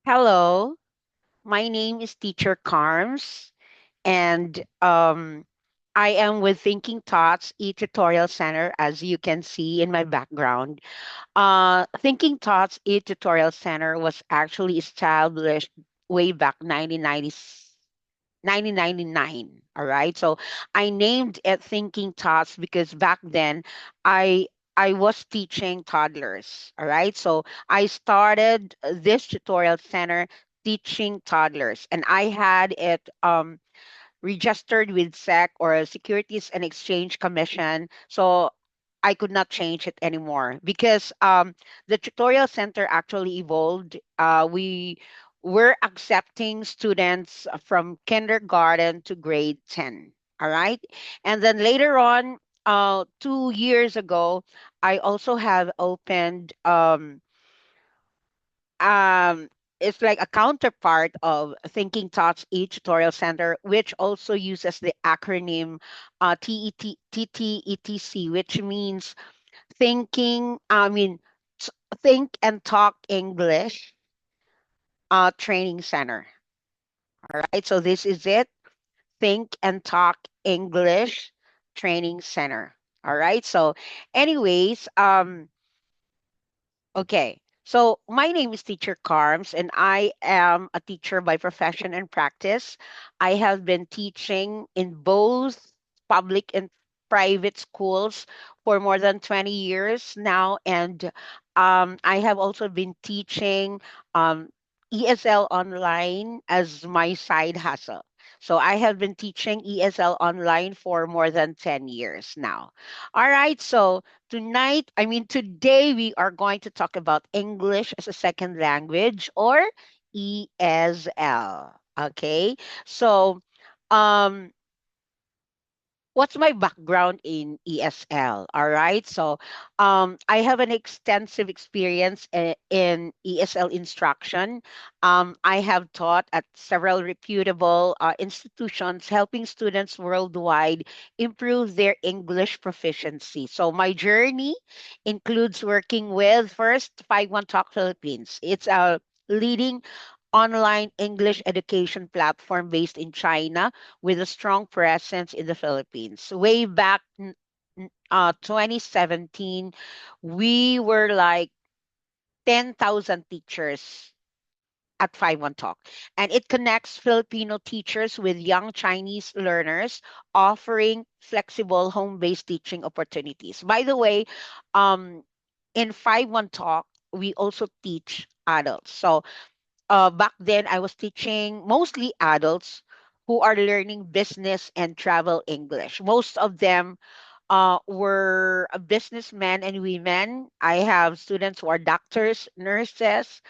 Hello, my name is Teacher Carms, and I am with Thinking Thoughts e-tutorial center, as you can see in my background. Thinking Thoughts e-tutorial center was actually established way back 1999. All right, so I named it Thinking Thoughts because back then I I was teaching toddlers. All right, so I started this tutorial center teaching toddlers, and I had it registered with SEC, or Securities and Exchange Commission. So I could not change it anymore because the tutorial center actually evolved. We were accepting students from kindergarten to grade 10. All right. And then later on, 2 years ago, I also have opened um it's like a counterpart of Thinking Thoughts e-tutorial center, which also uses the acronym TETTETC, which means thinking I mean t- think and talk English training center. All right, so this is it. Think and talk English training center. All right, so anyways, okay. So my name is Teacher Carms, and I am a teacher by profession and practice. I have been teaching in both public and private schools for more than 20 years now. And I have also been teaching um, ESL online as my side hustle. So I have been teaching ESL online for more than 10 years now. All right. So today we are going to talk about English as a second language, or ESL. Okay. So, um, what's my background in ESL? All right. So, I have an extensive experience in ESL instruction. I have taught at several reputable institutions, helping students worldwide improve their English proficiency. So, my journey includes working with first 51 Talk Philippines. It's a leading online English education platform based in China with a strong presence in the Philippines. Way back 2017, we were like 10,000 teachers at 51 Talk. And it connects Filipino teachers with young Chinese learners, offering flexible home-based teaching opportunities. By the way, um, in 51 Talk, we also teach adults. So back then I was teaching mostly adults who are learning business and travel English. Most of them were businessmen and women. I have students who are doctors, nurses,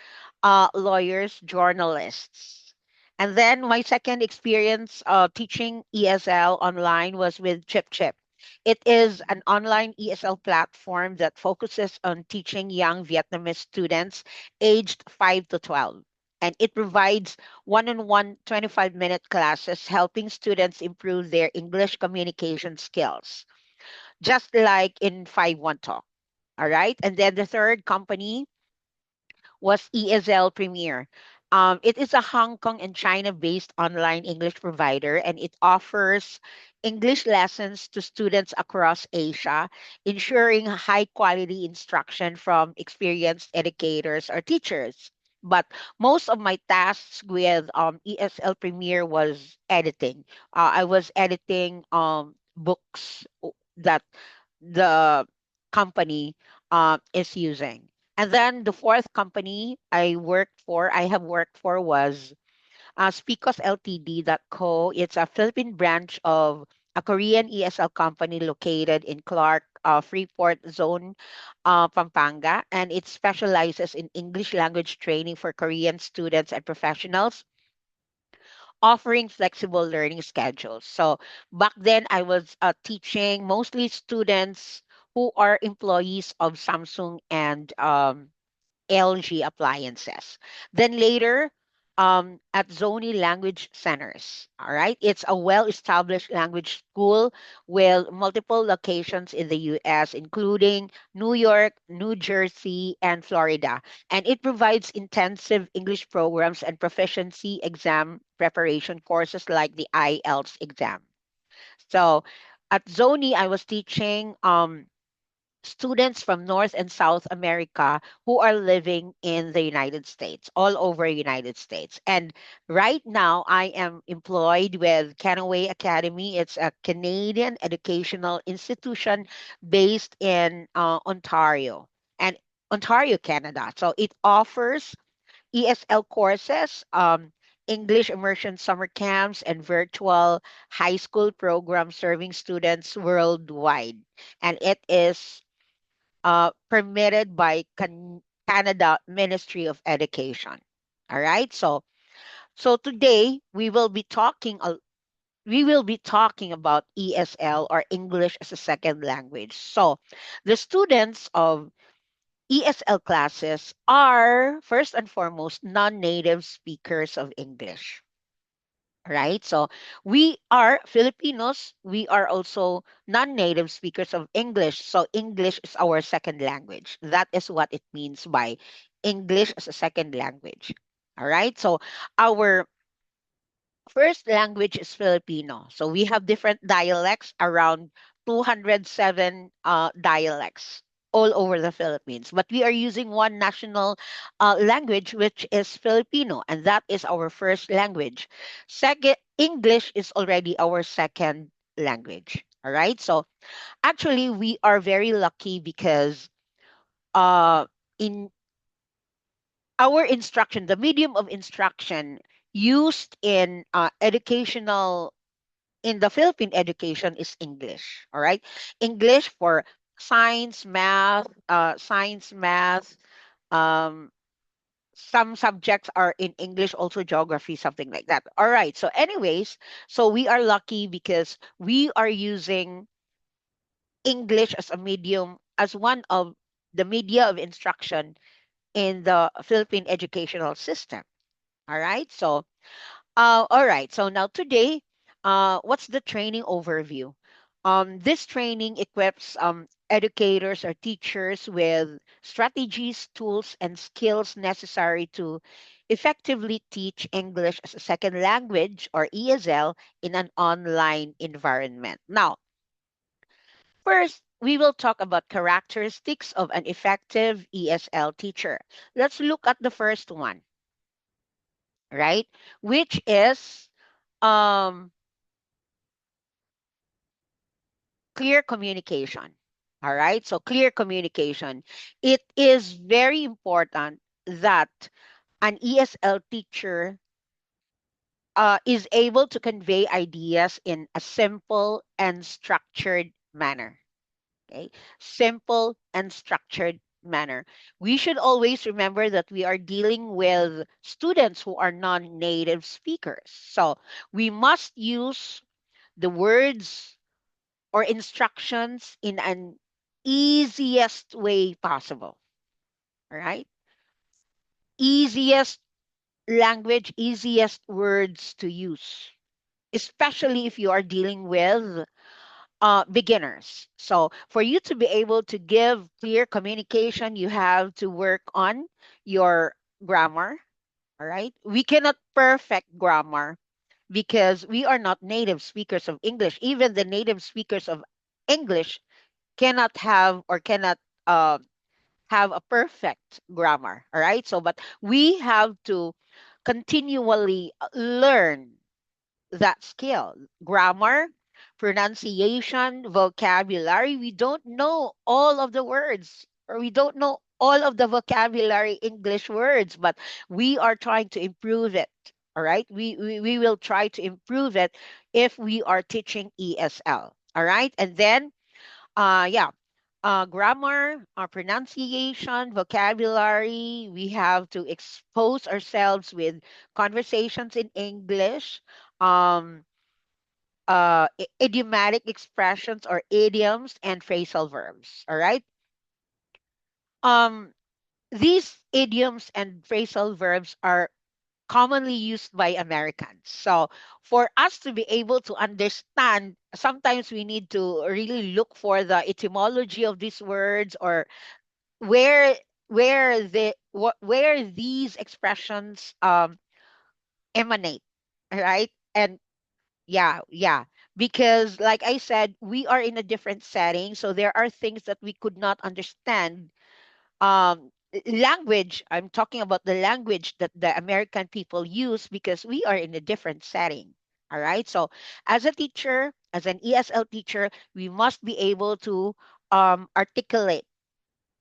lawyers, journalists. And then my second experience teaching ESL online was with Chip Chip. It is an online ESL platform that focuses on teaching young Vietnamese students aged 5 to 12. And it provides one-on-one 25-minute classes helping students improve their English communication skills, just like in 51 Talk. All right. And then the third company was ESL Premier. It is a Hong Kong and China based online English provider, and it offers English lessons to students across Asia, ensuring high quality instruction from experienced educators or teachers. But most of my tasks with ESL Premier was editing. I was editing books that the company is using. And then the fourth company I have worked for was Speakos Ltd. Co. It's a Philippine branch of a Korean ESL company located in Clark, Freeport Zone, Pampanga, and it specializes in English language training for Korean students and professionals, offering flexible learning schedules. So back then, I was teaching mostly students who are employees of Samsung and LG appliances. Then later, at Zoni Language Centers. All right. It's a well established language school with multiple locations in the US, including New York, New Jersey, and Florida. And it provides intensive English programs and proficiency exam preparation courses like the IELTS exam. So at Zoni, I was teaching students from North and South America who are living in the United States, all over United States. And right now I am employed with Canaway Academy. It's a Canadian educational institution based in Ontario and Ontario, Canada. So it offers ESL courses, English immersion summer camps, and virtual high school programs serving students worldwide. And it is permitted by Canada Ministry of Education. All right. So today we will be talking about ESL, or English as a second language. So the students of ESL classes are first and foremost non-native speakers of English, right? So we are Filipinos. We are also non-native speakers of English. So English is our second language. That is what it means by English as a second language. All right. So our first language is Filipino. So we have different dialects, around 207 dialects all over the Philippines. But we are using one national language, which is Filipino, and that is our first language. Second, English is already our second language. All right. So actually, we are very lucky because uh, in our instruction, the medium of instruction used in the Philippine education is English. All right. English for science, math. Um, some subjects are in English, also geography, something like that. All right. So, anyways, so we are lucky because we are using English as a medium, as one of the media of instruction in the Philippine educational system. All right. So, all right. So now today, what's the training overview? This training equips educators or teachers with strategies, tools, and skills necessary to effectively teach English as a second language, or ESL, in an online environment. Now, first, we will talk about characteristics of an effective ESL teacher. Let's look at the first one, right? Which is um clear communication. All right. So clear communication. It is very important that an ESL teacher is able to convey ideas in a simple and structured manner. Okay. Simple and structured manner. We should always remember that we are dealing with students who are non-native speakers. So we must use the words or instructions in an easiest way possible. All right. Easiest language, easiest words to use, especially if you are dealing with beginners. So, for you to be able to give clear communication, you have to work on your grammar. All right. We cannot perfect grammar because we are not native speakers of English. Even the native speakers of English cannot uh, have a perfect grammar. All right. So, but we have to continually learn that skill: grammar, pronunciation, vocabulary. We don't know all of the words, or we don't know all of the vocabulary English words, but we are trying to improve it. All right. We will try to improve it if we are teaching ESL. All right. And then yeah, grammar, pronunciation, vocabulary. We have to expose ourselves with conversations in English, um, idiomatic expressions or idioms, and phrasal verbs. All right. Um, these idioms and phrasal verbs are commonly used by Americans. So for us to be able to understand, sometimes we need to really look for the etymology of these words, or where where these expressions emanate, right? And yeah, yeah. Because like I said, we are in a different setting, so there are things that we could not understand. Language, I'm talking about the language that the American people use, because we are in a different setting. All right. So as a teacher, as an ESL teacher, we must be able to articulate,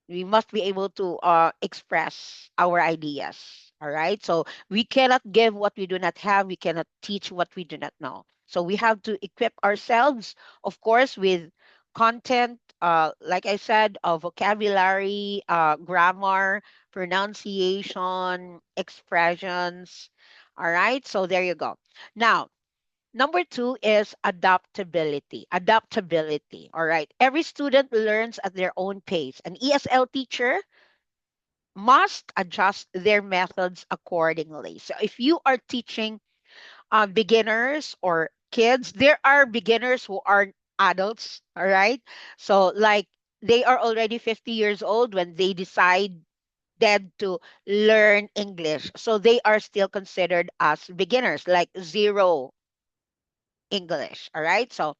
we must be able to express our ideas. All right. So we cannot give what we do not have. We cannot teach what we do not know. So we have to equip ourselves, of course, with content, like I said, vocabulary, grammar, pronunciation, expressions. All right. So there you go. Now, number two is adaptability. Adaptability. All right. Every student learns at their own pace. An ESL teacher must adjust their methods accordingly. So if you are teaching beginners or kids, there are beginners who are adults. All right. So, like, they are already 50 years old when they decide then to learn English. So they are still considered as beginners, like zero English. All right. So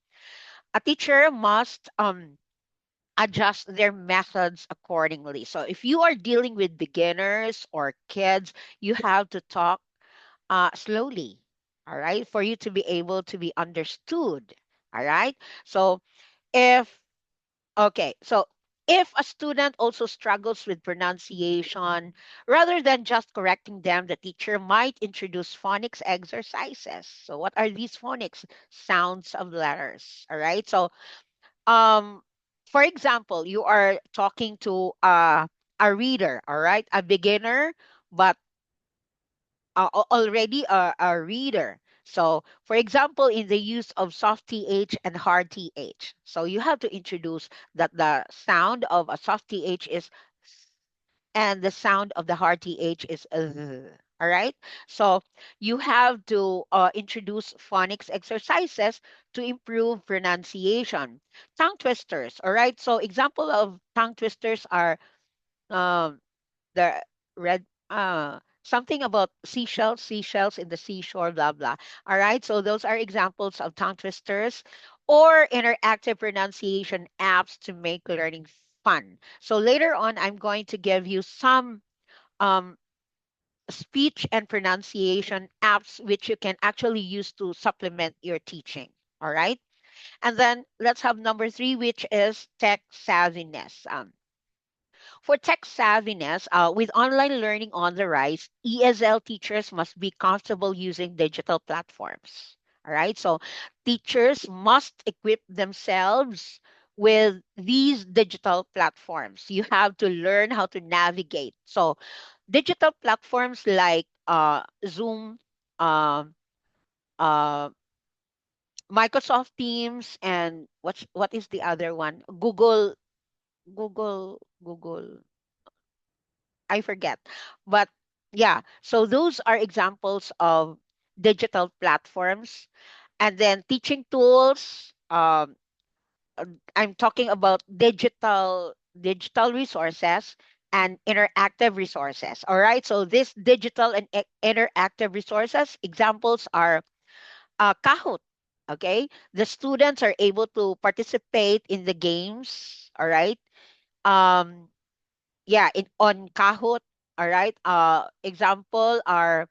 a teacher must adjust their methods accordingly. So if you are dealing with beginners or kids, you have to talk slowly, all right, for you to be able to be understood. All right. So if okay, so if a student also struggles with pronunciation, rather than just correcting them, the teacher might introduce phonics exercises. So what are these phonics? Sounds of letters. All right. So um for example, you are talking to a reader, all right, a beginner, but already a reader. So for example, in the use of soft th and hard th, so you have to introduce that the sound of a soft th is s, and the sound of the hard th is all right. So you have to introduce phonics exercises to improve pronunciation. Tongue twisters, all right. So example of tongue twisters are um, the red something about seashells in the seashore, blah blah. All right. So those are examples of tongue twisters or interactive pronunciation apps to make learning fun. So later on, I'm going to give you some um speech and pronunciation apps which you can actually use to supplement your teaching. All right. And then let's have number three, which is tech savviness. For tech savviness, with online learning on the rise, ESL teachers must be comfortable using digital platforms. All right. So teachers must equip themselves with these digital platforms. You have to learn how to navigate. So digital platforms like Zoom, um, uh, Microsoft Teams, and what is the other one? Google. I forget. But yeah, so those are examples of digital platforms. And then teaching tools. Uh, I'm talking about digital resources and interactive resources. All right. So this digital and interactive resources examples are Kahoot. Okay, the students are able to participate in the games. All right. Um, yeah, in on Kahoot. All right. Example are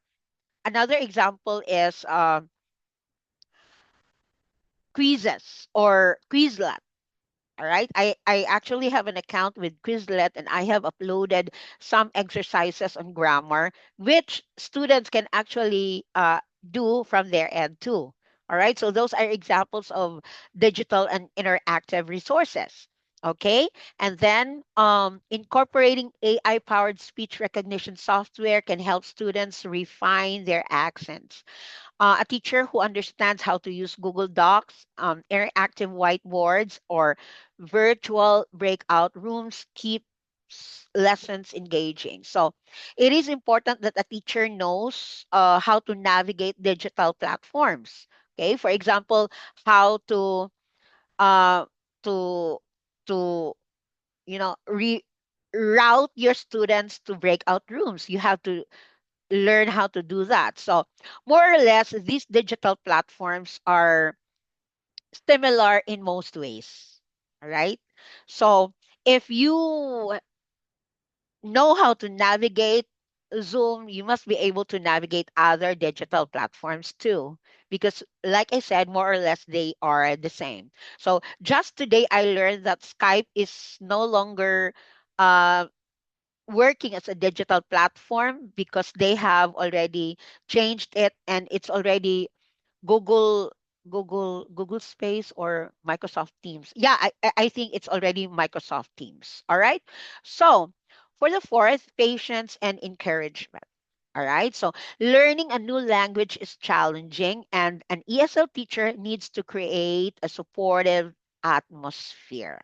another example is quizzes or Quizlet. All right. I actually have an account with Quizlet, and I have uploaded some exercises on grammar, which students can actually do from their end too. All right. So those are examples of digital and interactive resources. Okay. And then incorporating AI powered speech recognition software can help students refine their accents. A teacher who understands how to use Google Docs, interactive whiteboards, or virtual breakout rooms keep keeps lessons engaging. So it is important that a teacher knows how to navigate digital platforms. Okay, for example, how uh, to to route your students to breakout rooms. You have to learn how to do that. So more or less, these digital platforms are similar in most ways. All right. So if you know how to navigate Zoom, you must be able to navigate other digital platforms too. Because, like I said, more or less they are the same. So, just today, I learned that Skype is no longer uh, working as a digital platform because they have already changed it and it's already Google Google Space or Microsoft Teams. Yeah, I think it's already Microsoft Teams. All right. So for the fourth, patience and encouragement. All right. So learning a new language is challenging, and an ESL teacher needs to create a atmosphere.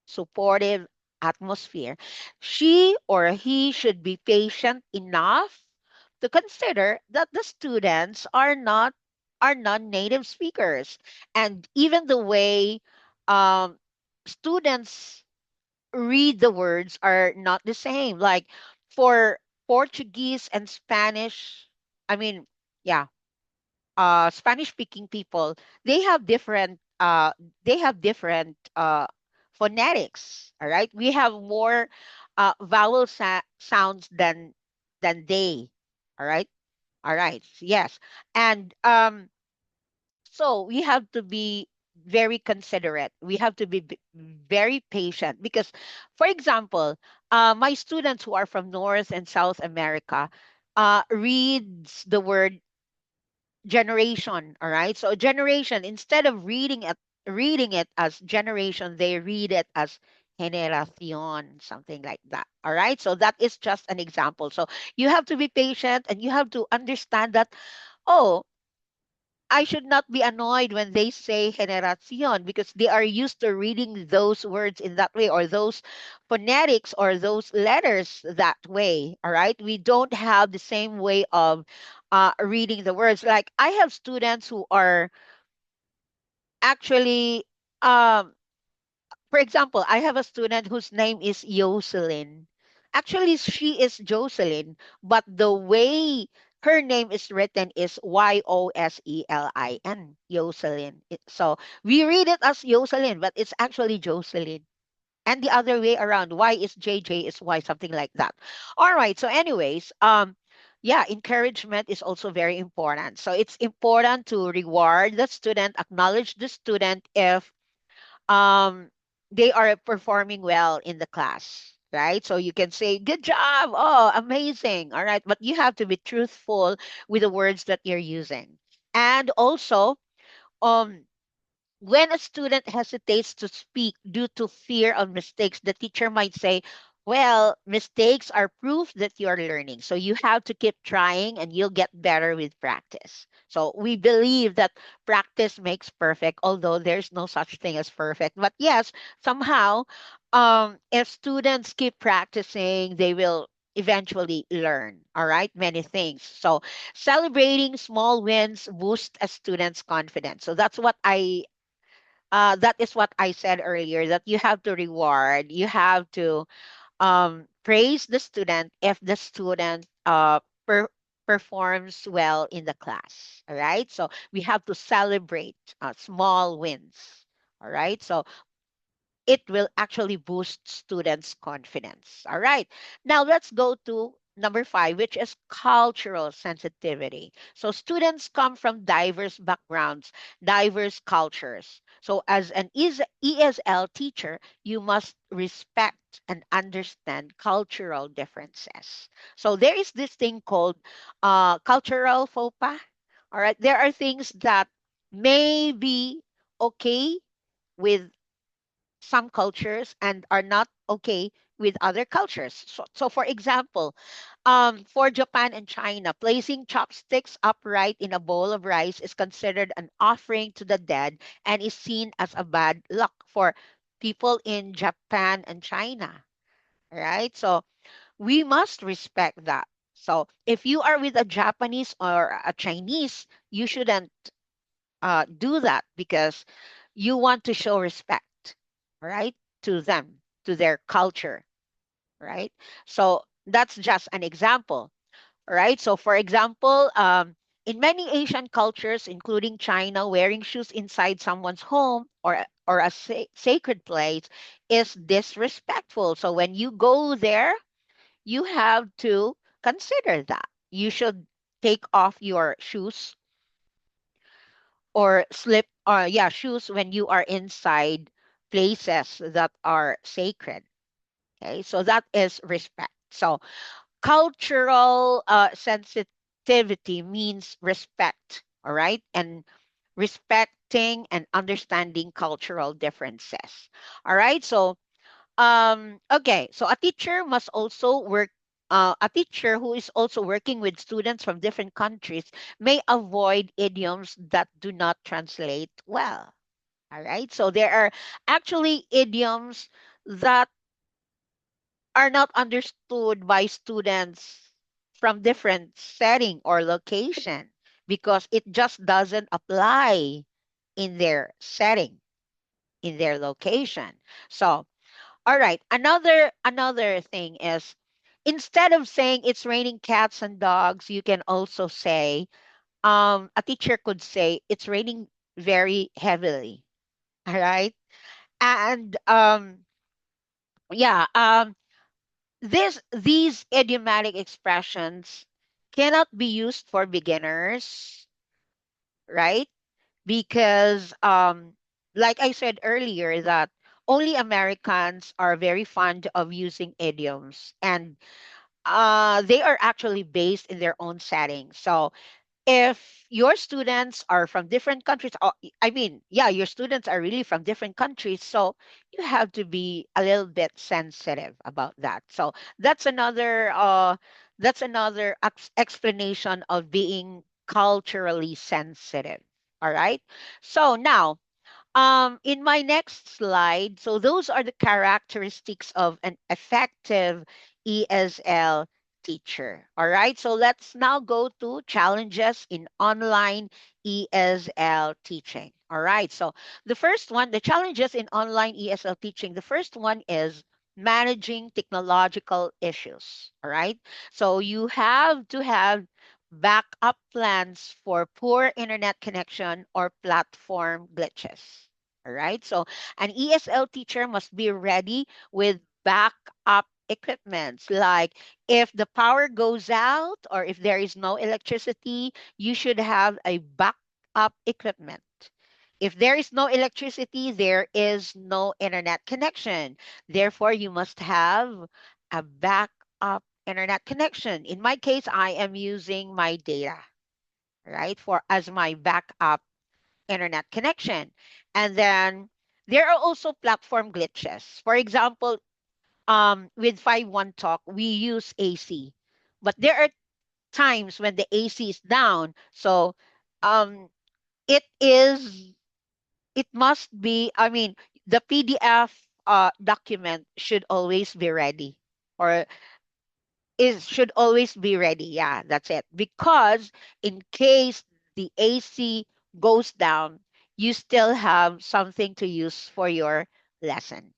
Supportive atmosphere. She or he should be patient enough to consider that the students are non-native speakers, and even the way um, students read the words are not the same. Like for Portuguese and Spanish, I mean, yeah, Spanish speaking people, they have different phonetics. All right, we have more vowel sounds than they. All right, all right, yes, and so we have to be very considerate. We have to be very patient because, for example, my students who are from North and South America reads the word generation. All right, so generation, instead of reading it as generation, they read it as generación, something like that. All right, so that is just an example. So you have to be patient and you have to understand that, oh, I should not be annoyed when they say generación because they are used to reading those words in that way, or those phonetics or those letters that way. All right. We don't have the same way of reading the words. Like I have students who are actually, um, for example, I have a student whose name is Jocelyn. Actually, she is Jocelyn, but the way her name is written is Yoselin, Jocelyn. So we read it as Jocelyn, but it's actually Jocelyn. And the other way around, Y is J, J is Y, something like that. All right. So, anyways, yeah, encouragement is also very important. So it's important to reward the student, acknowledge the student if um they are performing well in the class, right? So you can say good job, oh amazing, all right, but you have to be truthful with the words that you're using. And also, um when a student hesitates to speak due to fear of mistakes, the teacher might say, well, mistakes are proof that you're learning. So you have to keep trying and you'll get better with practice. So we believe that practice makes perfect, although there's no such thing as perfect. But yes, somehow, if students keep practicing, they will eventually learn, all right, many things. So celebrating small wins boost a student's confidence. So that is what I said earlier, that you have to reward, you have to praise the student if the student performs well in the class. All right. So we have to celebrate small wins. All right. So it will actually boost students' confidence. All right. Now let's go to number five, which is cultural sensitivity. So students come from diverse backgrounds, diverse cultures. So as an ESL teacher, you must respect and understand cultural differences. So there is this thing called cultural faux pas. All right. There are things that may be okay with some cultures and are not okay with other cultures. So for example, for Japan and China, placing chopsticks upright in a bowl of rice is considered an offering to the dead and is seen as a bad luck for people in Japan and China. right? So we must respect that. So if you are with a Japanese or a Chinese, you shouldn't do that because you want to show respect, right, to them, to their culture, right? So that's just an example, right? So, for example, in many Asian cultures, including China, wearing shoes inside someone's home or a sacred place is disrespectful. So, when you go there, you have to consider that. You should take off your shoes or slip, yeah, shoes when you are inside places that are sacred. Okay, so that is respect. So, cultural sensitivity means respect, all right? And respecting and understanding cultural differences. All right? So, okay, so a teacher must also work a teacher who is also working with students from different countries may avoid idioms that do not translate well. All right? So there are actually idioms that are not understood by students from different setting or location because it just doesn't apply in their setting, in their location. So, all right, another thing is instead of saying it's raining cats and dogs, you can also say a teacher could say it's raining very heavily. All right? And yeah, these idiomatic expressions cannot be used for beginners, right? Because like I said earlier that only Americans are very fond of using idioms and they are actually based in their own setting. So if your students are from different countries, I mean, yeah, your students are really from different countries, so you have to be a little bit sensitive about that. So that's another explanation of being culturally sensitive. All right. So now in my next slide, so those are the characteristics of an effective ESL teacher. All right, so let's now go to challenges in online ESL teaching. All right, so the first one, the challenges in online ESL teaching, the first one is managing technological issues. All right, so you have to have backup plans for poor internet connection or platform glitches. All right. So an ESL teacher must be ready with backup equipments. Like if the power goes out or if there is no electricity, you should have a backup equipment. If there is no electricity, there is no internet connection. Therefore, you must have a backup internet connection. In my case, I am using my data, right, for as my backup internet connection. And then there are also platform glitches. For example, with 5.1 Talk, we use AC, but there are times when the AC is down. So um, it is it must be. I mean, the PDF document should always be ready, or is should always be ready. Yeah, that's it. Because in case the AC goes down, you still have something to use for your lesson.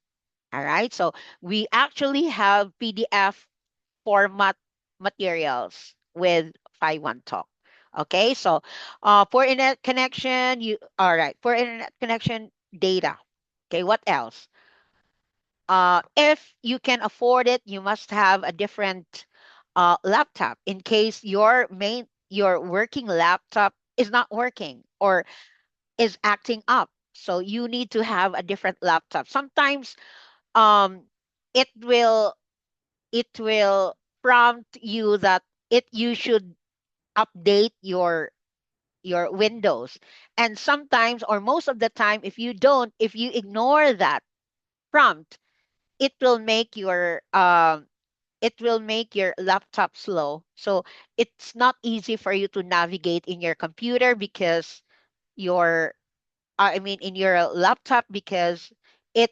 All right. So we actually have PDF format materials with 5.1 Talk. Okay. So for internet connection, you all right. For internet connection data. Okay. What else? If you can afford it, you must have a different laptop in case your working laptop is not working or is acting up. So you need to have a different laptop. Sometimes um, it will it will prompt you that it you should update your Windows. And sometimes or most of the time, if you ignore that prompt, it will make your laptop slow. So it's not easy for you to navigate in your computer because your in your laptop because it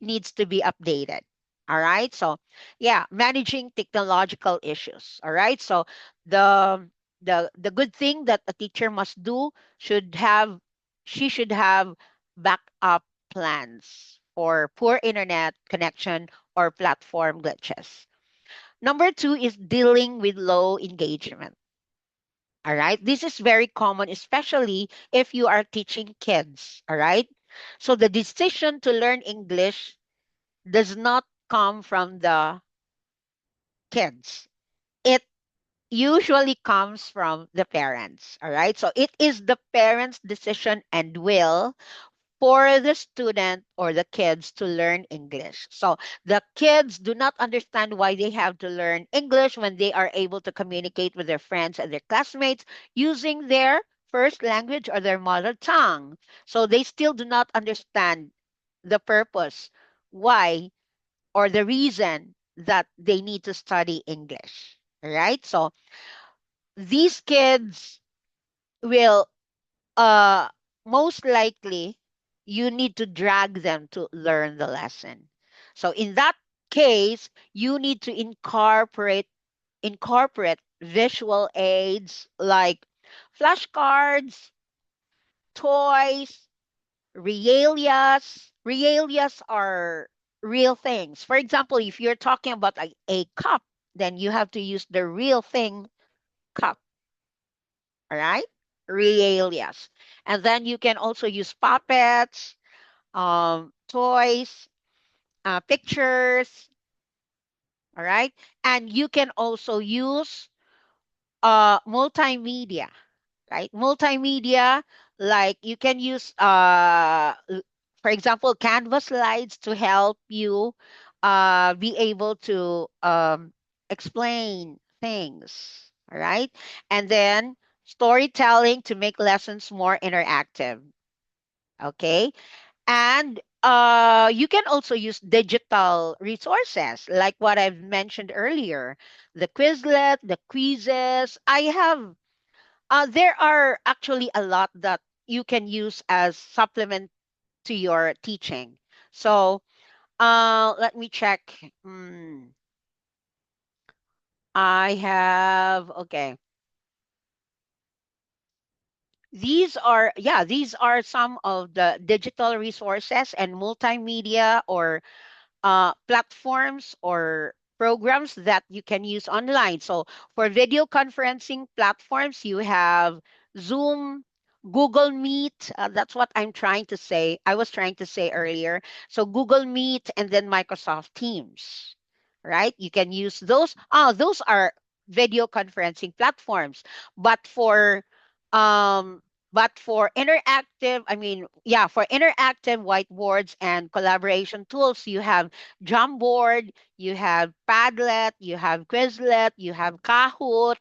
needs to be updated. All right. So, yeah, managing technological issues. All right. So, the the good thing that a teacher must do should have she should have backup plans for poor internet connection or platform glitches. Number 2 is dealing with low engagement. All right. This is very common, especially if you are teaching kids. All right. So the decision to learn English does not come from the kids. It usually comes from the parents. All right. So it is the parents' decision and will for the student or the kids to learn English. So the kids do not understand why they have to learn English when they are able to communicate with their friends and their classmates using their first language or their mother tongue. So they still do not understand the purpose, why, or the reason that they need to study English. Right? So these kids will uh most likely you need to drag them to learn the lesson. So in that case, you need to incorporate visual aids like flashcards, toys, realias. Realias are real things. For example, if you're talking about a cup, then you have to use the real thing cup, all right? Realias. And then you can also use puppets, toys, pictures, all right? And you can also use multimedia, right? Multimedia, like you can use, for example, Canvas slides to help you be able to explain things, all right? And then storytelling to make lessons more interactive, okay? And you can also use digital resources like what I've mentioned earlier, the Quizlet, the quizzes. There are actually a lot that you can use as supplement to your teaching. So let me check. I have, okay. These are some of the digital resources and multimedia or platforms or programs that you can use online. So for video conferencing platforms, you have Zoom, Google Meet. That's what I'm trying to say. I was trying to say earlier. So Google Meet and then Microsoft Teams, right? You can use those. Those are video conferencing platforms. But for um, for interactive, for interactive whiteboards and collaboration tools, you have Jamboard, you have Padlet, you have Quizlet, you have Kahoot,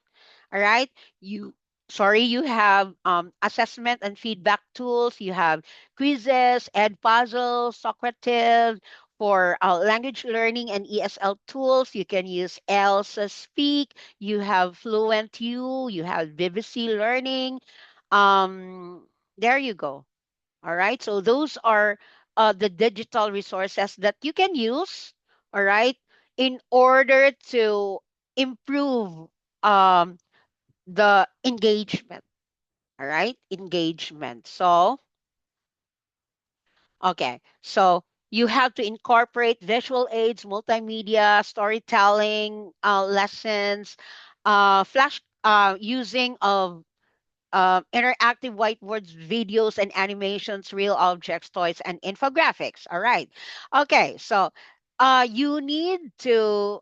all right? You have assessment and feedback tools, you have quizzes, Edpuzzle, Socrative. For language learning and ESL tools, you can use Elsa Speak, you have Fluent U, you have BBC Learning. Um, there you go. All right. So those are the digital resources that you can use, all right, in order to improve um, the engagement. All right. Engagement. So, okay. So you have to incorporate visual aids, multimedia, storytelling, lessons, using of interactive whiteboards, videos, and animations, real objects, toys, and infographics. All right. Okay. So you need to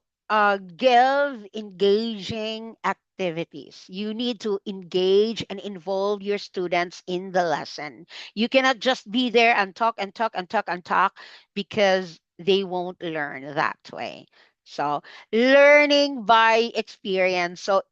give engaging activities. You need to engage and involve your students in the lesson. You cannot just be there and talk and talk and talk and talk because they won't learn that way. So, learning by experience. So,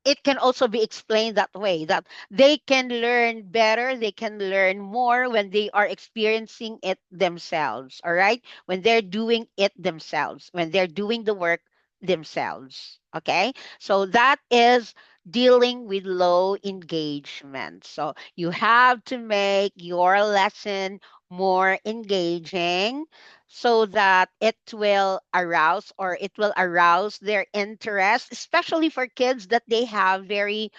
it can also be explained that way that they can learn better, they can learn more when they are experiencing it themselves, all right? When they're doing it themselves, when they're doing the work themselves, okay? So that is dealing with low engagement. So you have to make your lesson more engaging, so that it will arouse their interest, especially for kids that they have very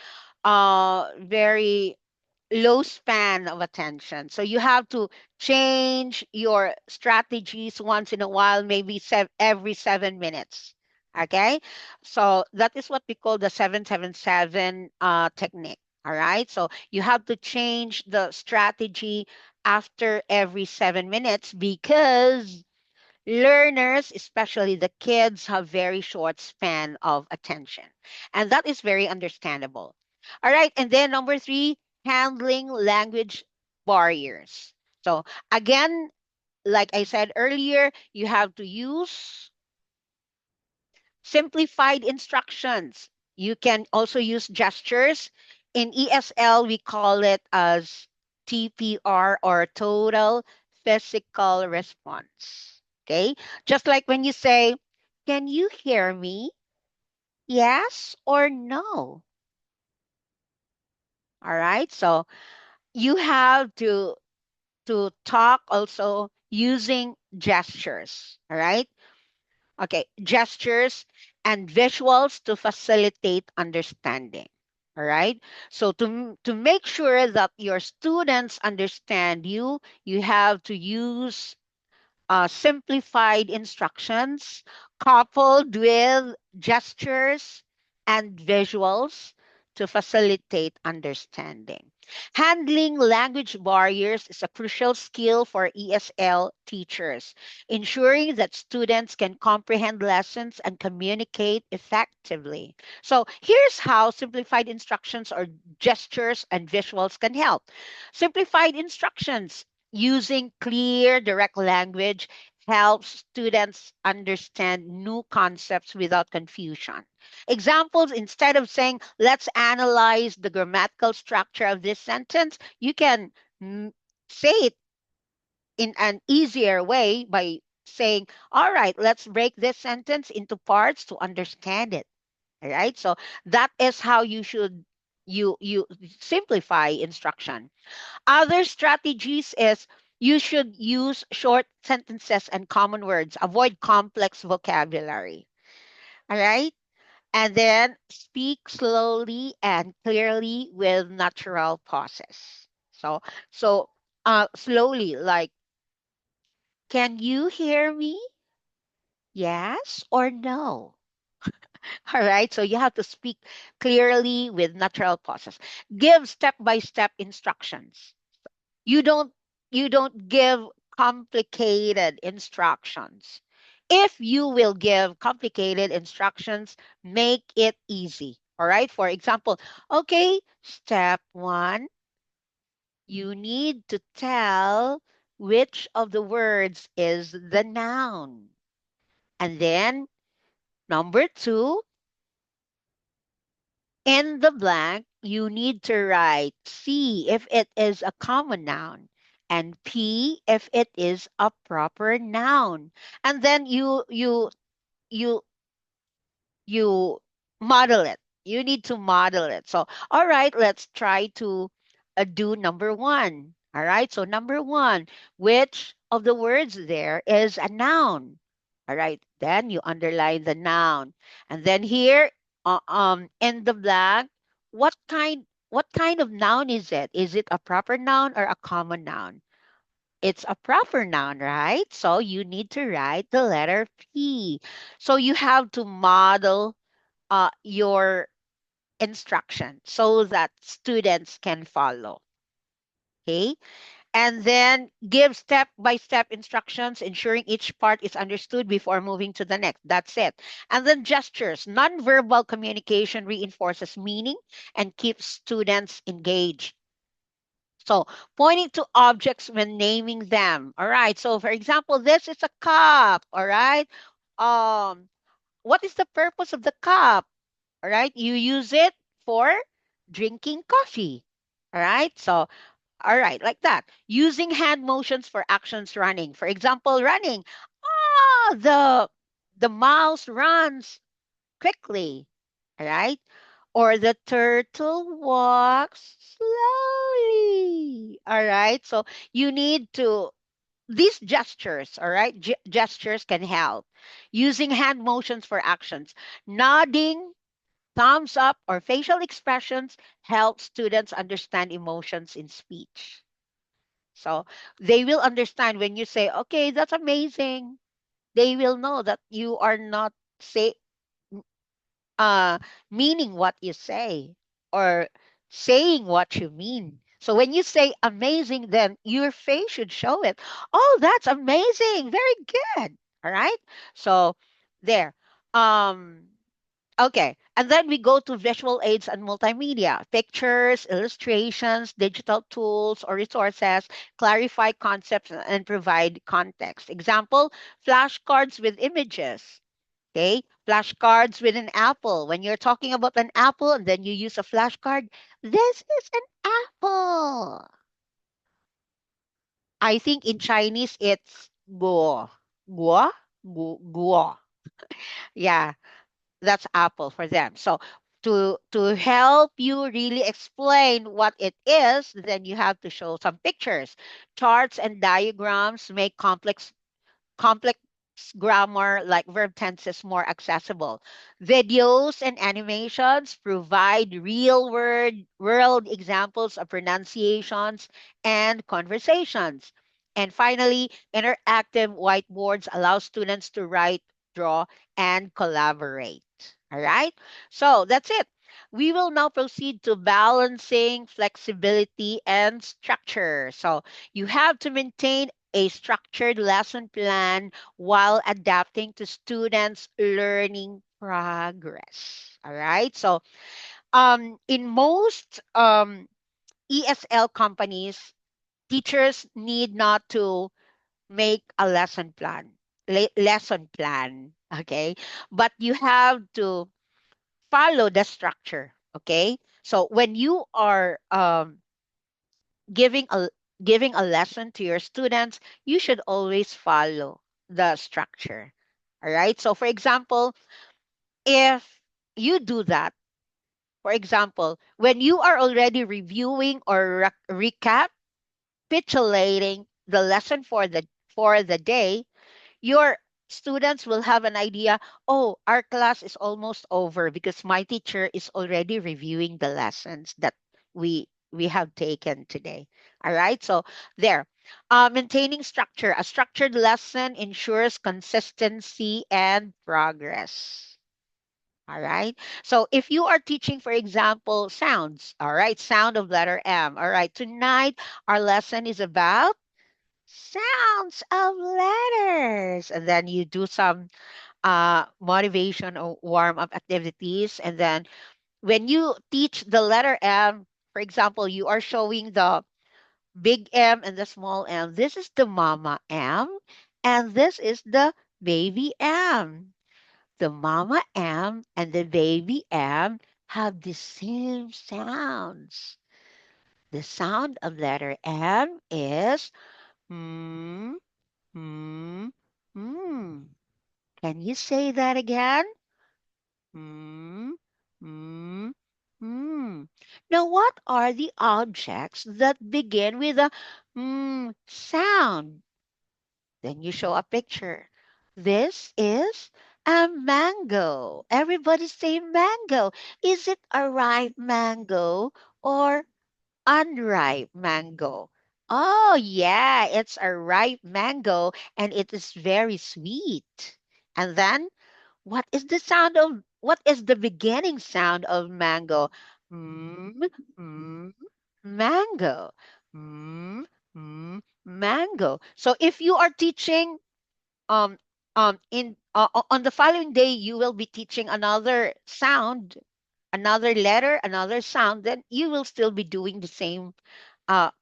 low span of attention. So you have to change your strategies once in a while, maybe every 7 minutes. Okay. So that is what we call the 777 technique. All right. So you have to change the strategy after every 7 minutes, because learners, especially the kids, have very short span of attention. And that is very understandable. All right. And then number three, handling language barriers. So again, like I said earlier, you have to use simplified instructions. You can also use gestures. In ESL, we call it as TPR, or total physical response. Okay? Just like when you say, "Can you hear me? Yes or no?" All right? So you have to talk also using gestures. All right? Okay, gestures and visuals to facilitate understanding. All right. So to make sure that your students understand you, you have to use simplified instructions coupled with gestures and visuals to facilitate understanding. Handling language barriers is a crucial skill for ESL teachers, ensuring that students can comprehend lessons and communicate effectively. So, here's how simplified instructions or gestures and visuals can help. Simplified instructions using clear, direct language helps students understand new concepts without confusion. Examples, instead of saying, "Let's analyze the grammatical structure of this sentence," you can mm, say it in an easier way by saying, "All right, let's break this sentence into parts to understand it." All right. So that is how you should you simplify instruction. Other strategies is you should use short sentences and common words. Avoid complex vocabulary. All right. And then speak slowly and clearly with natural pauses. So slowly, like, "Can you hear me? Yes or no?" All right. So you have to speak clearly with natural pauses. Give step by step instructions. you don't you don't give complicated instructions. If you will give complicated instructions, make it easy. All right? For example, okay, step 1, you need to tell which of the words is the noun. And then number 2, in the blank, you need to write C if it is a common noun and P if it is a proper noun. And then you you model it. You need to model it. So, all right, let's try to do number 1. All right. So number 1, which of the words there is a noun? All right. Then you underline the noun. And then here, in the blank, what kind of noun is it? Is it a proper noun or a common noun? It's a proper noun, right? So you need to write the letter P. So you have to model your instruction so that students can follow. Okay. And then give step by step instructions, ensuring each part is understood before moving to the next. That's it. And then gestures. Nonverbal communication reinforces meaning and keeps students engaged. So, pointing to objects when naming them. All right. So, for example, this is a cup. All right. Um, what is the purpose of the cup? All right. You use it for drinking coffee. All right. So, all right, like that. Using hand motions for actions running. For example, running. Ah, the mouse runs quickly. All right. Or the turtle walks slowly. All right. So you need to these gestures, all right, gestures can help. Using hand motions for actions, nodding, thumbs up, or facial expressions help students understand emotions in speech. So they will understand when you say, okay, that's amazing. They will know that you are not say uh meaning what you say, or saying what you mean. So when you say amazing, then your face should show it. Oh, that's amazing. Very good. All right. So there. Um Okay. And then we go to visual aids and multimedia. Pictures, illustrations, digital tools or resources clarify concepts and provide context. Example, flashcards with images. Okay. Flashcards with an apple. When you're talking about an apple and then you use a flashcard, this is an apple. I think in Chinese it's guo. Guo? Guo. Yeah. That's Apple for them. So to help you really explain what it is, then you have to show some pictures. Charts and diagrams make complex grammar like verb tenses more accessible. Videos and animations provide real world examples of pronunciations and conversations. And finally, interactive whiteboards allow students to write, draw, and collaborate. All right? So that's it. We will now proceed to balancing flexibility and structure. So you have to maintain a structured lesson plan while adapting to students' learning progress. All right. So, in most ESL companies, teachers need not to make a lesson plan. Okay. But you have to follow the structure. Okay. So, when you are giving a giving a lesson to your students, you should always follow the structure. All right. So for example, if you do that, for example, when you are already reviewing or recapitulating the lesson for the day, your students will have an idea, oh, our class is almost over because my teacher is already reviewing the lessons that we have taken today. All right, so there. Maintaining structure. A structured lesson ensures consistency and progress. All right. So if you are teaching, for example, sounds, all right, sound of letter M. All right, tonight our lesson is about sounds of letters. And then you do some motivation or warm up activities. And then when you teach the letter M, for example, you are showing the big M and the small m. This is the mama M, and this is the baby M. The mama M and the baby M have the same sounds. The sound of letter M is mm, mm, mm. Can you say that again? Mm, mm, mm. Now, what are the objects that begin with a sound? Then you show a picture. This is a mango. Everybody say mango. Is it a ripe mango or unripe mango? Oh, yeah, it's a ripe mango and it is very sweet. And then what is the beginning sound of mango? Mm, mm, mango. Mm, mango. So if you are teaching um in on the following day you will be teaching another sound, another letter, another sound, then you will still be doing the same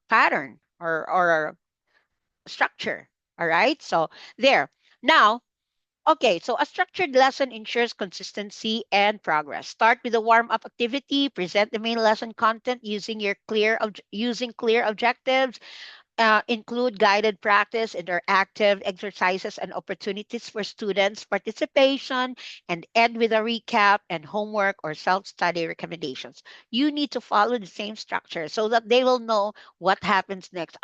pattern or structure. All right? So there. Now, okay, so a structured lesson ensures consistency and progress. Start with a warm-up activity, present the main lesson content using clear objectives, include guided practice, interactive exercises, and opportunities for students' participation, and end with a recap and homework or self-study recommendations. You need to follow the same structure so that they will know what happens next.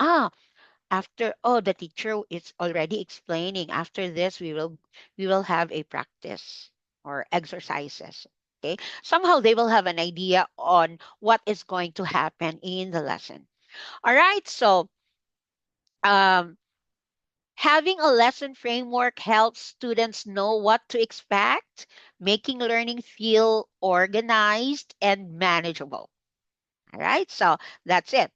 After, oh, the teacher is already explaining. After this, we will have a practice or exercises. Okay. Somehow they will have an idea on what is going to happen in the lesson. All right. So um, having a lesson framework helps students know what to expect, making learning feel organized and manageable. All right. So that's it.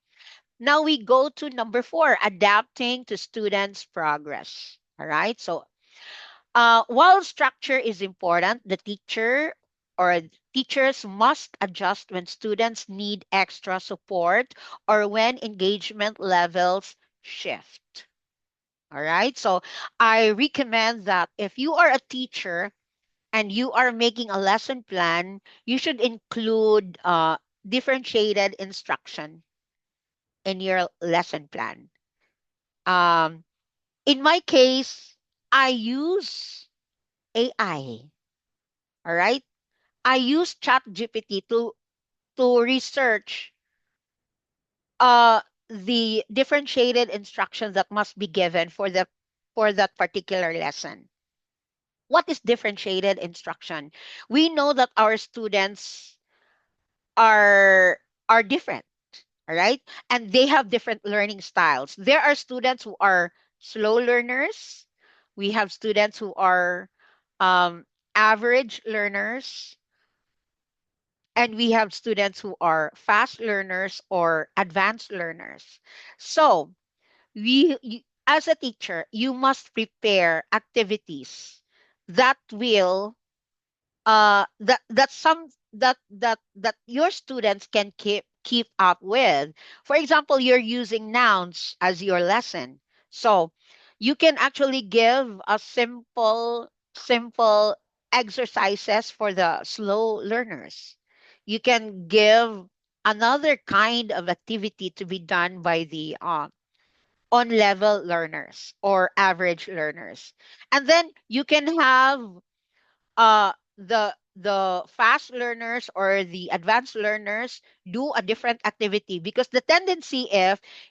Now we go to number 4, adapting to students' progress. All right. So while structure is important, the teachers must adjust when students need extra support or when engagement levels shift. All right. So I recommend that if you are a teacher and you are making a lesson plan, you should include differentiated instruction in your lesson plan. Um, in my case, I use AI. All right. I use ChatGPT to research uh the differentiated instructions that must be given for that particular lesson. What is differentiated instruction? We know that our students are are different, all right? And they have different learning styles. There are students who are slow learners. We have students who are um, average learners, and we have students who are fast learners or advanced learners. So, as a teacher, you must prepare activities that will that your students can keep up with. For example, you're using nouns as your lesson, so you can actually give a simple exercises for the slow learners. You can give another kind of activity to be done by the on level learners or average learners, and then you can have the fast learners or the advanced learners do a different activity, because the tendency,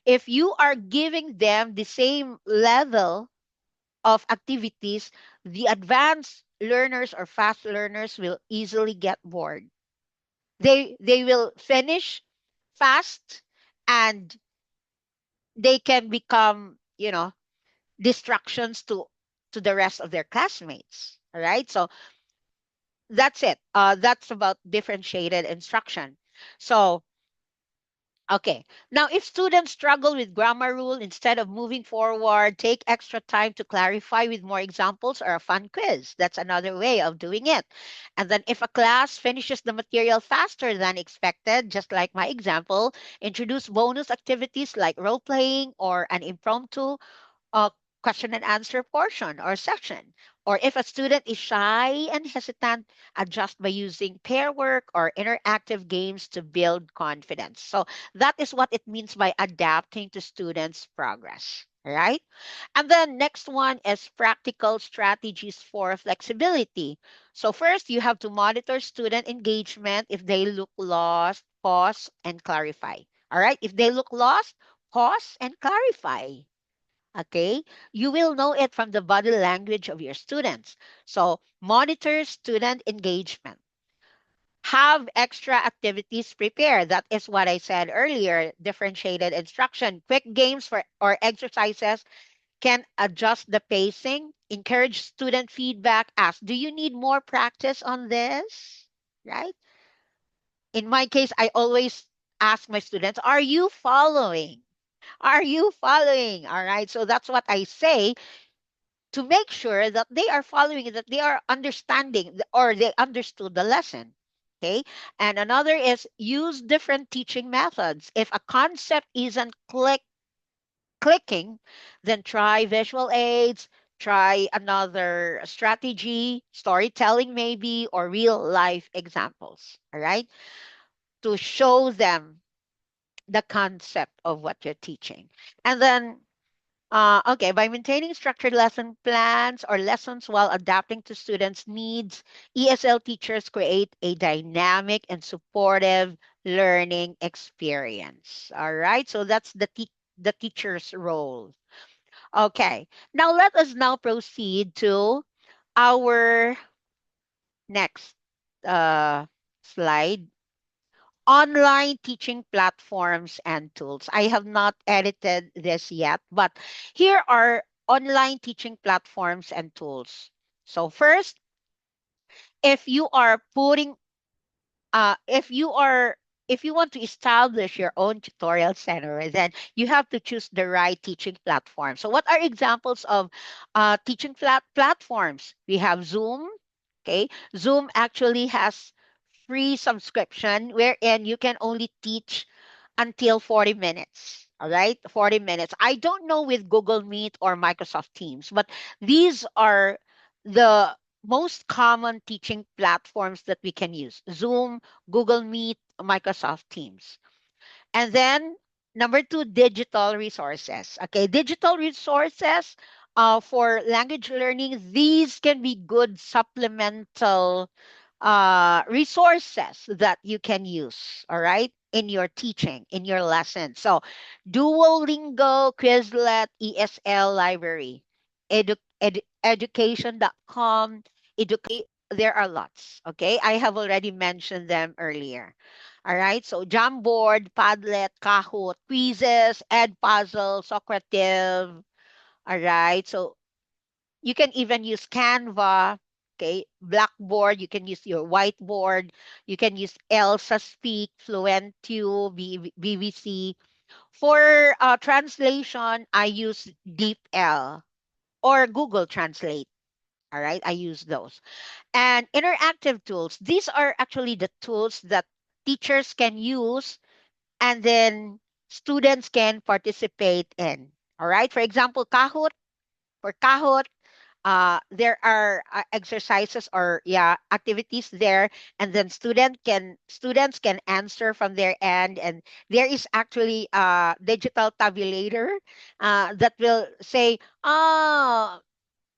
if you are giving them the same level of activities, the advanced learners or fast learners will easily get bored. They will finish fast, and they can become, distractions to the rest of their classmates. All right. So that's it. That's about differentiated instruction. So, okay. Now, if students struggle with grammar rule, instead of moving forward, take extra time to clarify with more examples or a fun quiz. That's another way of doing it. And then, if a class finishes the material faster than expected, just like my example, introduce bonus activities like role playing or an impromptu uh, question and answer portion or section. Or if a student is shy and hesitant, adjust by using pair work or interactive games to build confidence. So that is what it means by adapting to students' progress. Right? And then next one is practical strategies for flexibility. So first, you have to monitor student engagement. If they look lost, pause and clarify. All right? If they look lost, pause and clarify. Okay, you will know it from the body language of your students. So monitor student engagement. Have extra activities prepared. That is what I said earlier. Differentiated instruction, quick games for or exercises can adjust the pacing. Encourage student feedback. Ask, do you need more practice on this? Right? In my case, I always ask my students, are you following? Are you following? All right. So that's what I say, to make sure that they are following, that they are understanding or they understood the lesson. Okay. And another is use different teaching methods. If a concept isn't clicking, then try visual aids, try another strategy, storytelling maybe, or real life examples. All right. To show them the concept of what you're teaching. And then okay, by maintaining structured lesson plans or lessons while adapting to students' needs, ESL teachers create a dynamic and supportive learning experience. All right, so that's the teacher's role. Okay. Now let us now proceed to our next uh, slide. Online teaching platforms and tools. I have not edited this yet, but here are online teaching platforms and tools. So first, if you are putting if you are if you want to establish your own tutorial center, then you have to choose the right teaching platform. So what are examples of teaching platforms? We have Zoom. Okay, Zoom actually has free subscription wherein you can only teach until 40 minutes. All right, 40 minutes. I don't know with Google Meet or Microsoft Teams, but these are the most common teaching platforms that we can use: Zoom, Google Meet, Microsoft Teams. And then number two, digital resources. Okay, digital resources for language learning, these can be good supplemental resources that you can use, all right, in your teaching, in your lesson. So, Duolingo, Quizlet, ESL Library, education.com, there are lots, okay? I have already mentioned them earlier. All right, so Jamboard, Padlet, Kahoot, Quizzes, Edpuzzle, Socrative. All right, so you can even use Canva, okay, Blackboard, you can use your whiteboard, you can use Elsa Speak, Fluentio, BBC. For translation, I use DeepL or Google Translate. All right, I use those. And interactive tools, these are actually the tools that teachers can use and then students can participate in. All right, for example, Kahoot. For Kahoot, there are exercises or yeah activities there, and then students can answer from their end, and there is actually a digital tabulator that will say, oh,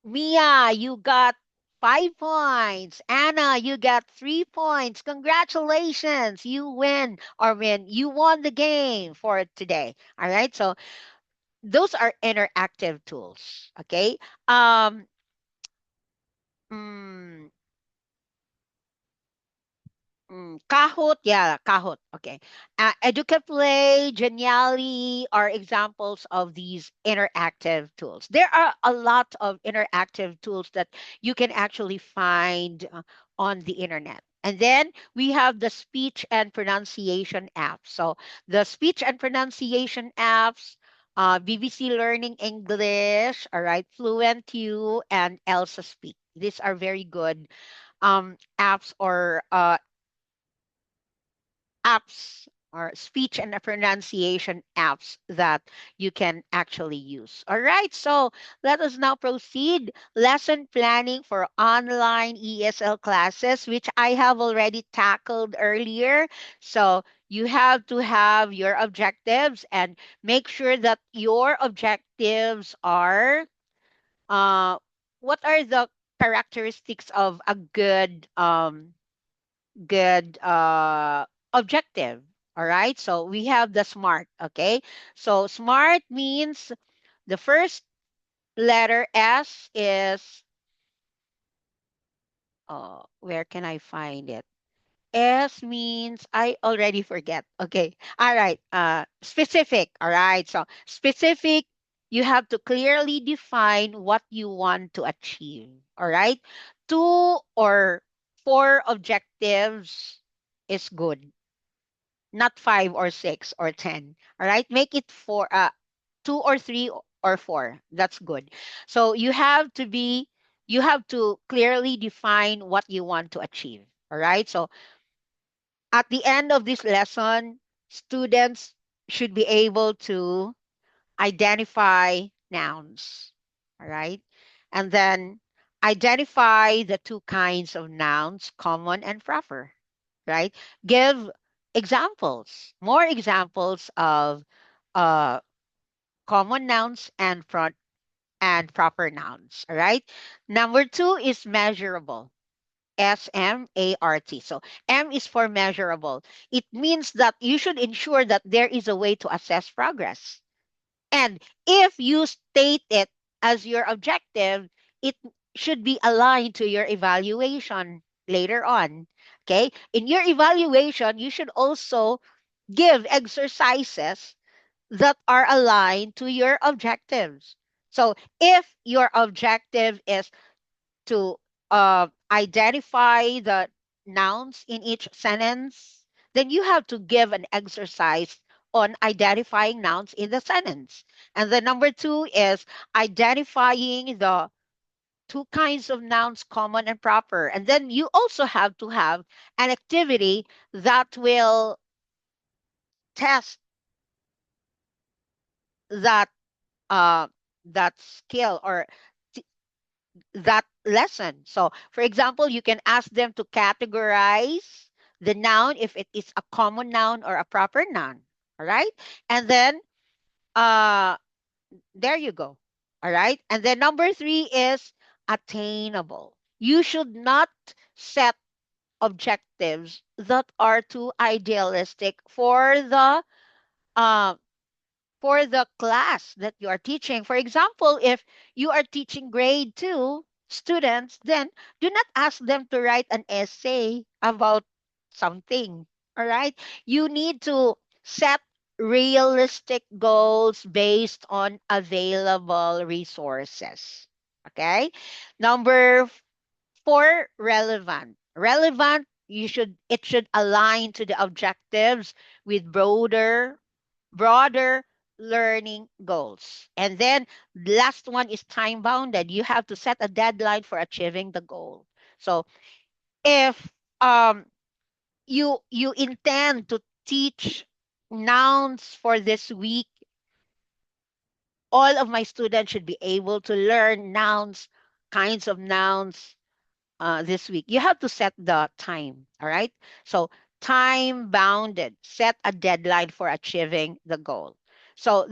Mia, you got 5 points. Anna, you got 3 points. Congratulations. You win or win. You won the game for today. All right. So those are interactive tools. Okay. Um, mm, Kahoot, yeah, Kahoot. Okay. Educaplay, Geniali are examples of these interactive tools. There are a lot of interactive tools that you can actually find on the internet. And then we have the speech and pronunciation apps. So the speech and pronunciation apps, BBC Learning English, all right, Fluent U, and Elsa Speak. These are very good apps or apps or speech and pronunciation apps that you can actually use. All right, so let us now proceed. Lesson planning for online ESL classes, which I have already tackled earlier. So you have to have your objectives and make sure that your objectives are what are the characteristics of a good objective. All right. So we have the SMART. Okay. So SMART means the first letter S is, where can I find it? S means I already forget. Okay. All right. Specific. All right. So specific, you have to clearly define what you want to achieve. All right. Two or four objectives is good, not five or six or 10. All right. Make it four, two or three or four. That's good. So you have to clearly define what you want to achieve. All right. So at the end of this lesson, students should be able to identify nouns. All right. And then identify the two kinds of nouns, common and proper. Right? Give examples, more examples of uh, common nouns and front and proper nouns. All right. Number two is measurable. SMART. So M is for measurable. It means that you should ensure that there is a way to assess progress. And if you state it as your objective, it should be aligned to your evaluation later on. Okay? In your evaluation, you should also give exercises that are aligned to your objectives. So if your objective is to identify the nouns in each sentence, then you have to give an exercise on identifying nouns in the sentence. And the number two is identifying the two kinds of nouns, common and proper. And then you also have to have an activity that will test that uh, that skill or that lesson. So, for example, you can ask them to categorize the noun if it is a common noun or a proper noun. All right. And then uh, there you go. All right. And then number three is attainable. You should not set objectives that are too idealistic uh, for the class that you are teaching. For example, if you are teaching grade two students, then do not ask them to write an essay about something. All right. You need to set realistic goals based on available resources. Okay. Number four, relevant. Relevant, it should align to the objectives with broader learning goals. And then last one is time bounded. You have to set a deadline for achieving the goal. So if um you intend to teach nouns for this week, all of my students should be able to learn nouns, kinds of nouns this week. You have to set the time, all right? So time bounded, set a deadline for achieving the goal. So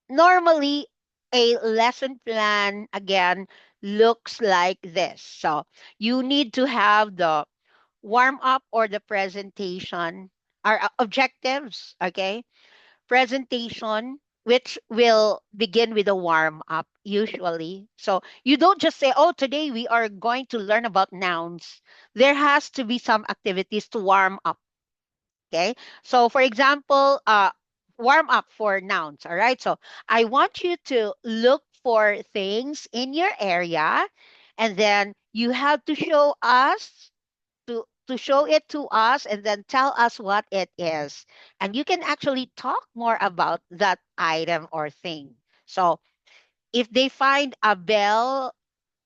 normally a lesson plan again looks like this. So you need to have the warm up or the presentation or objectives, okay? Presentation which will begin with a warm up usually. So you don't just say, "Oh, today we are going to learn about nouns." There has to be some activities to warm up. Okay. So for example, warm up for nouns. All right. So I want you to look for things in your area and then you have to show us to show it to us and then tell us what it is. And you can actually talk more about that item or thing. So if they find a bell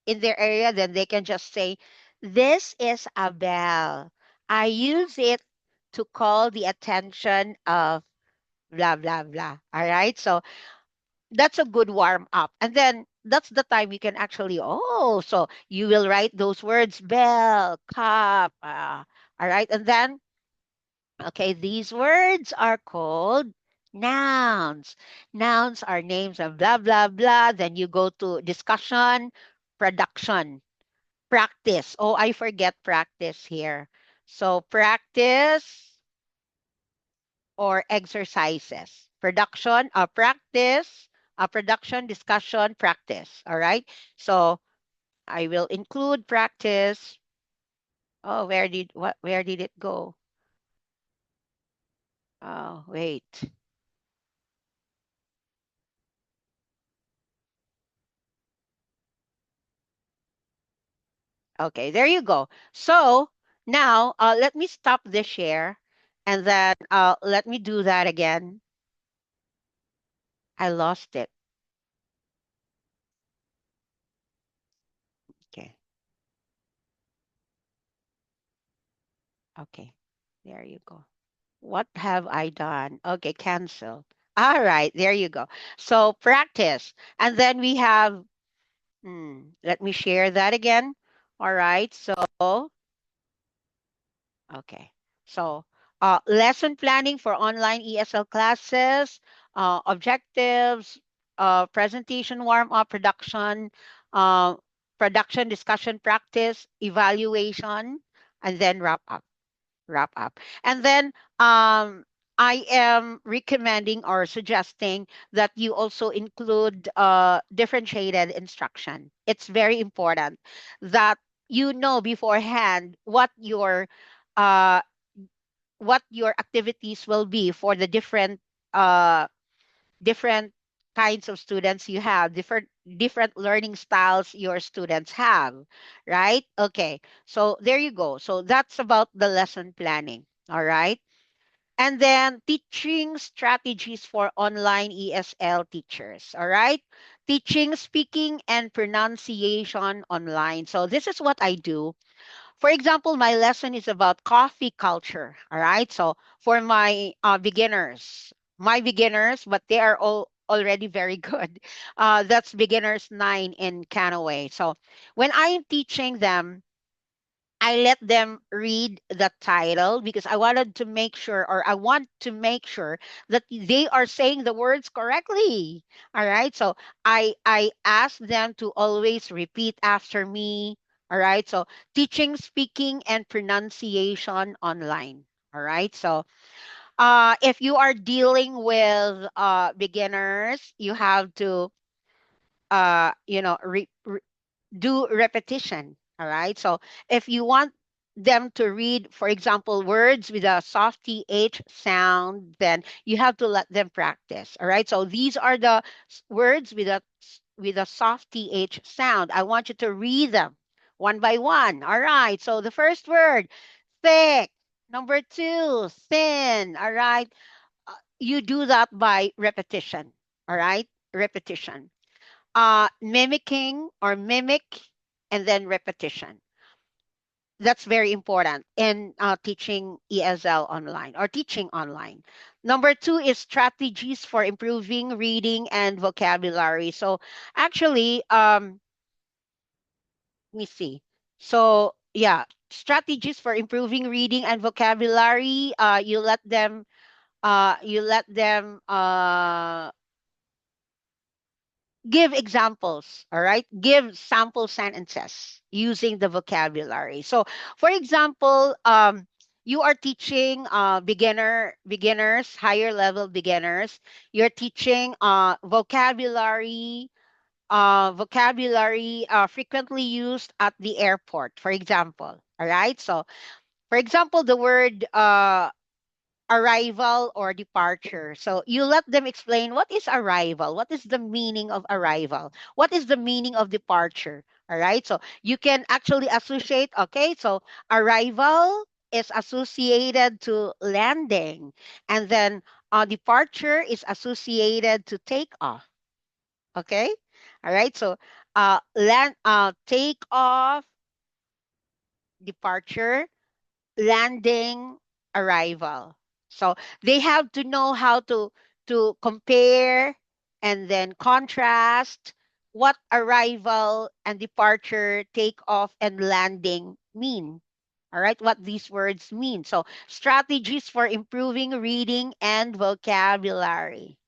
in their area, then they can just say, "This is a bell. I use it to call the attention of blah, blah, blah." All right. So that's a good warm up. And then that's the time you can actually, oh, so you will write those words, bell, cup. All right. And then, okay, these words are called nouns. Nouns are names of blah, blah, blah. Then you go to discussion, production. Practice. Oh, I forget practice here. So practice or exercises. Practice, production, discussion, practice. All right. So I will include practice. Oh, where did it go? Oh, wait. Okay, there you go. So now let me stop the share and then let me do that again. I lost it. Okay. Okay. There you go. What have I done? Okay, cancel. All right, there you go. So practice. And then we have, let me share that again. All right, so, okay. So, lesson planning for online ESL classes, objectives, presentation, warm up, uh, production, discussion, practice, evaluation, and then wrap up. And then I am recommending or suggesting that you also include differentiated instruction. It's very important that you know beforehand uh, what your activities will be for the uh, different kinds of students you have, different learning styles your students have, right? Okay, so there you go. So that's about the lesson planning. All right. And then teaching strategies for online ESL teachers. All right. Teaching speaking and pronunciation online. So this is what I do. For example, my lesson is about coffee culture. All right. So for my beginners, but they are all already very good. That's beginners nine in Canaway. So when I am teaching them, I let them read the title because I want to make sure that they are saying the words correctly. All right. So I ask them to always repeat after me. All right. So teaching, speaking, and pronunciation online. All right. So if you are dealing with beginners, you have to do repetition. All right. So if you want them to read, for example, words with a soft TH sound, then you have to let them practice. All right. So these are the words with a soft TH sound. I want you to read them one by one. All right. So the first word, thick. Number two, thin. All right. You do that by repetition. All right. Repetition, mimicking or mimic, and then repetition. That's very important in teaching ESL online or teaching online. Number two is strategies for improving reading and vocabulary. So actually, let me see. So yeah, strategies for improving reading and vocabulary. You let them give examples. All right, give sample sentences using the vocabulary. So for example, you are teaching beginners, higher level beginners. You're teaching vocabulary frequently used at the airport, for example. All right. So for example, the word arrival or departure. So you let them explain what is arrival, what is the meaning of arrival, what is the meaning of departure. All right. So you can actually associate, okay, so arrival is associated to landing, and then departure is associated to take off. Okay. All right. So take off, departure, landing, arrival. So they have to know how to compare and then contrast what arrival and departure, takeoff and landing mean. All right, what these words mean. So strategies for improving reading and vocabulary.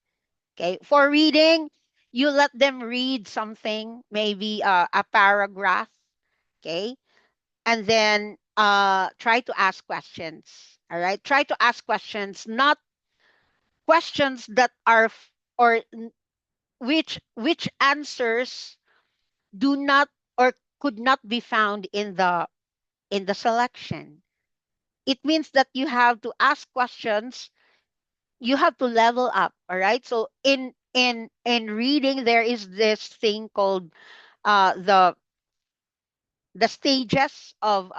Okay, for reading, you let them read something, maybe a paragraph. Okay, and then try to ask questions. All right, try to ask questions, not questions that are which answers do not or could not be found in the selection. It means that you have to ask questions, you have to level up. All right, so in reading there is this thing called uh the the stages of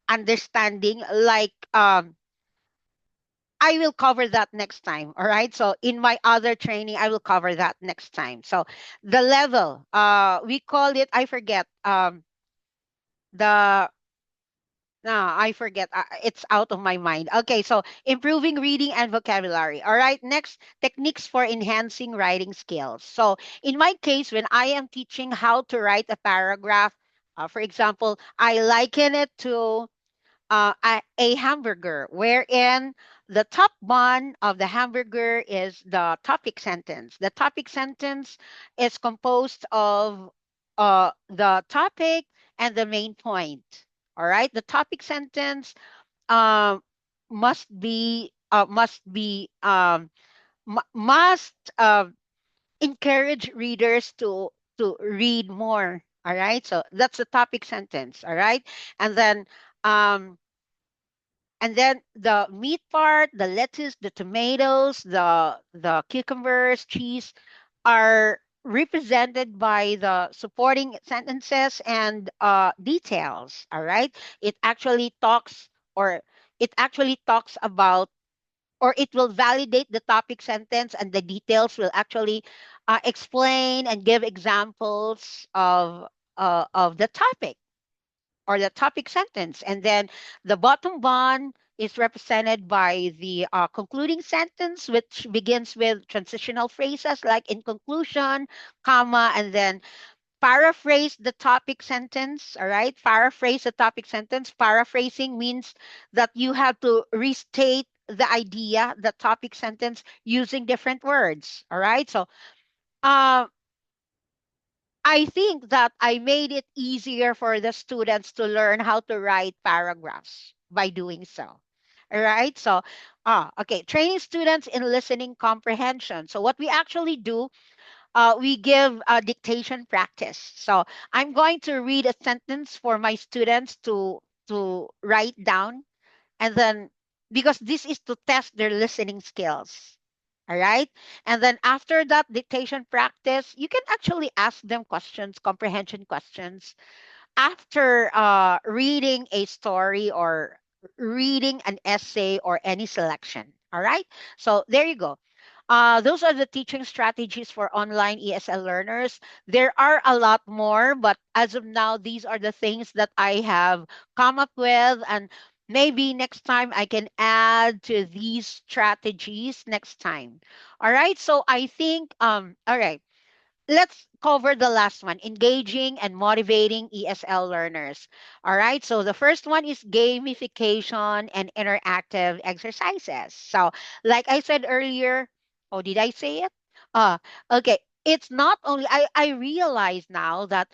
understanding, like I will cover that next time. All right. So in my other training, I will cover that next time. So the level, we call it, I forget, the, no, I forget. It's out of my mind. Okay. So improving reading and vocabulary. All right. Next, techniques for enhancing writing skills. So in my case, when I am teaching how to write a paragraph, for example, I liken it to a hamburger, wherein the top bun of the hamburger is the topic sentence. The topic sentence is composed of the topic and the main point. All right. The topic sentence um, must be must be must encourage readers to read more. All right, so that's the topic sentence. All right, and then um the meat part, the lettuce, the tomatoes, the cucumbers, cheese are represented by the supporting sentences and details. All right, it actually talks or it actually talks about or it will validate the topic sentence, and the details will actually explain and give examples of the topic or the topic sentence. And then the bottom one is represented by the concluding sentence, which begins with transitional phrases like in conclusion, comma, and then paraphrase the topic sentence. All right, paraphrase the topic sentence. Paraphrasing means that you have to restate the idea, the topic sentence, using different words. All right, so uh, I think that I made it easier for the students to learn how to write paragraphs by doing so. All right. So, okay. Training students in listening comprehension. So, what we actually do, we give a dictation practice. So, I'm going to read a sentence for my students to write down, and then because this is to test their listening skills. All right. And then after that dictation practice, you can actually ask them questions, comprehension questions, after reading a story or reading an essay or any selection. All right. So there you go. Those are the teaching strategies for online ESL learners. There are a lot more, but as of now, these are the things that I have come up with. And maybe next time I can add to these strategies next time. All right. So I think, all right, let's cover the last one, engaging and motivating ESL learners. All right, so the first one is gamification and interactive exercises. So like I said earlier, oh, did I say it? uh okay, it's not only I realize now that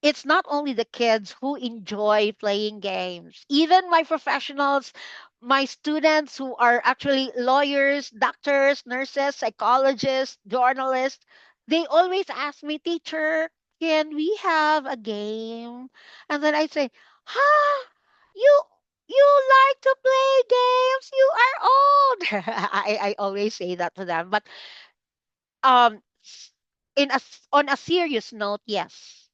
it's not only the kids who enjoy playing games, even my professionals, my students who are actually lawyers, doctors, nurses, psychologists, journalists, they always ask me, teacher, can we have a game? And then I say, huh? You you like to play games? You are old. I always say that to them. But on a serious note, yes,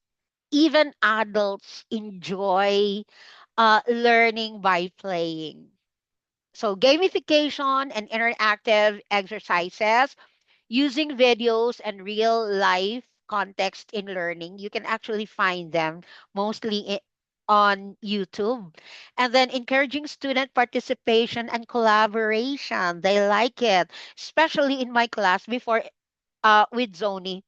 even adults enjoy learning by playing. So, gamification and interactive exercises using videos and real life context in learning, you can actually find them mostly on YouTube. And then encouraging student participation and collaboration. They like it, especially in my class before with Zoni.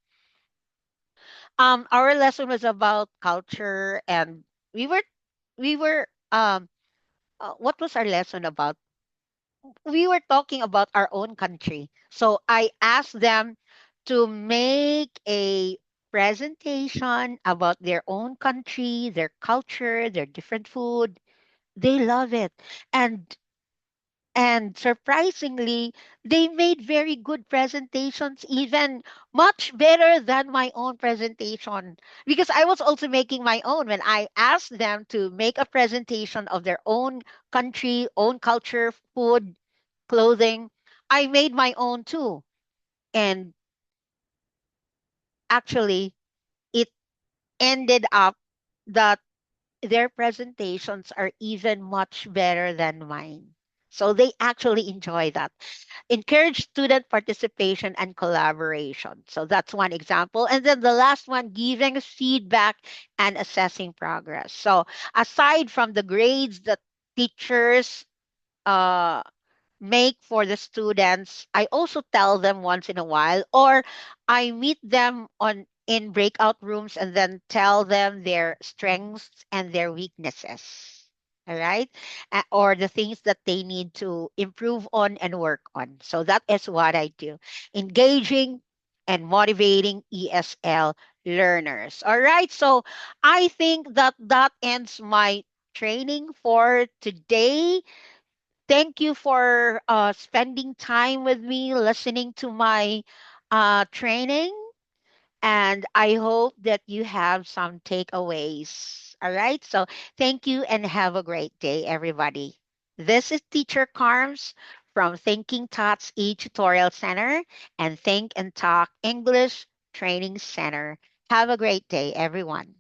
Our lesson was about culture, and we were we were what was our lesson about? We were talking about our own country. So I asked them to make a presentation about their own country, their culture, their different food. They love it. And surprisingly, they made very good presentations, even much better than my own presentation. Because I was also making my own when I asked them to make a presentation of their own country, own culture, food, clothing. I made my own too. And actually, it ended up that their presentations are even much better than mine. So they actually enjoy that. Encourage student participation and collaboration. So that's one example. And then the last one, giving feedback and assessing progress. So aside from the grades that teachers uh, make for the students, I also tell them once in a while, or I meet them on in breakout rooms and then tell them their strengths and their weaknesses. All right. Or the things that they need to improve on and work on. So that is what I do. Engaging and motivating ESL learners. All right. So I think that ends my training for today. Thank you for spending time with me, listening to my training, and I hope that you have some takeaways. All right. So thank you and have a great day, everybody. This is Teacher Carms from Thinking Tots e-Tutorial Center and Think and Talk English Training Center. Have a great day, everyone.